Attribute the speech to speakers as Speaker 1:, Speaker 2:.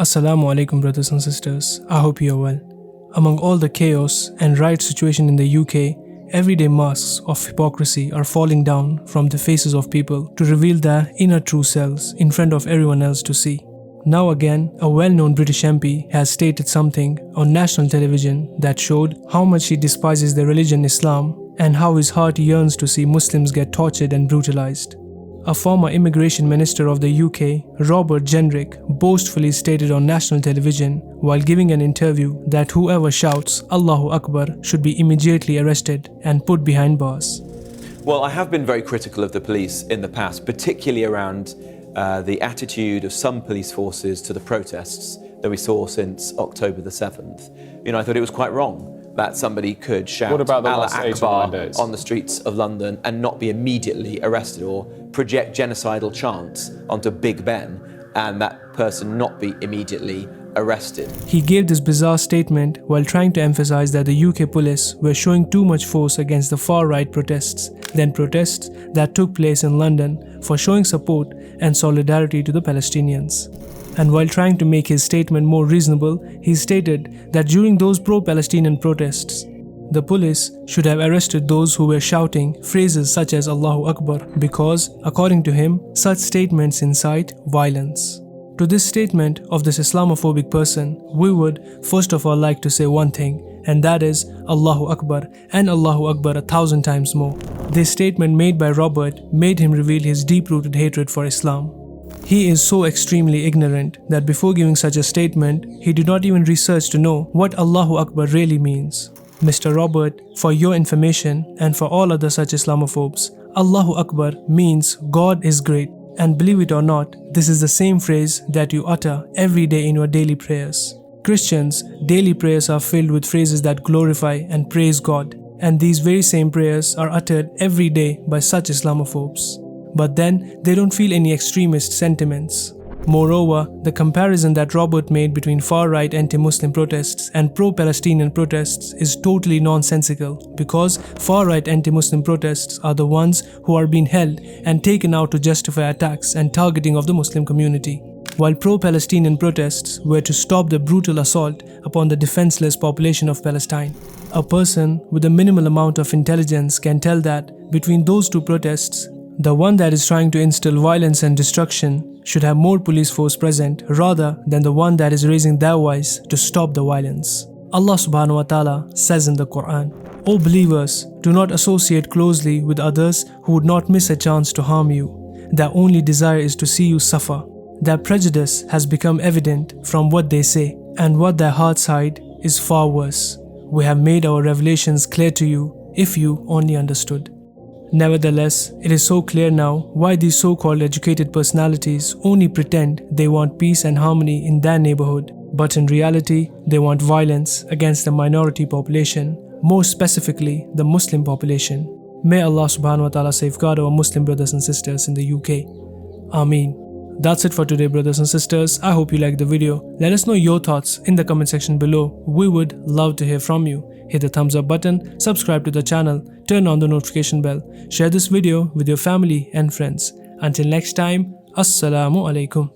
Speaker 1: Assalamu alaikum, brothers and sisters. I hope you are well. Among all the chaos and riot situation in the UK, everyday masks of hypocrisy are falling down from the faces of people to reveal their inner true selves in front of everyone else to see. Now again, a well-known British MP has stated something on national television that showed how much he despises the religion Islam and how his heart yearns to see Muslims get tortured and brutalized. A former immigration minister of the UK, Robert Jenrick, boastfully stated on national television while giving an interview that whoever shouts Allahu Akbar should be immediately arrested and put behind bars.
Speaker 2: Well, I have been very critical of the police in the past, particularly around the attitude of some police forces to the protests that we saw since October the 7th. I thought it was quite wrong that somebody could shout Allah Akbar on the streets of London and not be immediately arrested, or project genocidal chants onto Big Ben and that person not be immediately arrested.
Speaker 1: He gave this bizarre statement while trying to emphasize that the UK police were showing too much force against the far-right protests than protests that took place in London for showing support and solidarity to the Palestinians. And while trying to make his statement more reasonable, he stated that during those pro-Palestinian protests, the police should have arrested those who were shouting phrases such as Allahu Akbar because, according to him, such statements incite violence. To this statement of this Islamophobic person, we would first of all like to say one thing, and that is Allahu Akbar and Allahu Akbar 1,000 times more. This statement made by Robert made him reveal his deep-rooted hatred for Islam. He is so extremely ignorant that before giving such a statement, he did not even research to know what Allahu Akbar really means. Mr. Robert, for your information and for all other such Islamophobes, Allahu Akbar means God is great. And believe it or not, this is the same phrase that you utter every day in your daily prayers. Christians' daily prayers are filled with phrases that glorify and praise God. And these very same prayers are uttered every day by such Islamophobes. But then they don't feel any extremist sentiments. Moreover, the comparison that Robert made between far-right anti-Muslim protests and pro-Palestinian protests is totally nonsensical, because far-right anti-Muslim protests are the ones who are being held and taken out to justify attacks and targeting of the Muslim community, while pro-Palestinian protests were to stop the brutal assault upon the defenseless population of Palestine. A person with a minimal amount of intelligence can tell that between those two protests, the one that is trying to instill violence and destruction should have more police force present rather than the one that is raising their voice to stop the violence. Allah subhanahu wa ta'ala says in the Quran, "O believers, do not associate closely with others who would not miss a chance to harm you. Their only desire is to see you suffer. Their prejudice has become evident from what they say, and what their hearts hide is far worse. We have made our revelations clear to you if you only understood." Nevertheless, it is so clear now why these so-called educated personalities only pretend they want peace and harmony in their neighborhood, but in reality, they want violence against the minority population, more specifically the Muslim population. May Allah subhanahu wa ta'ala safeguard our Muslim brothers and sisters in the UK. Ameen. That's it for today, brothers and sisters. I hope you liked the video. Let us know your thoughts in the comment section below. We would love to hear from you. Hit the thumbs up button, subscribe to the channel, turn on the notification bell, share this video with your family and friends. Until next time, Assalamu alaikum.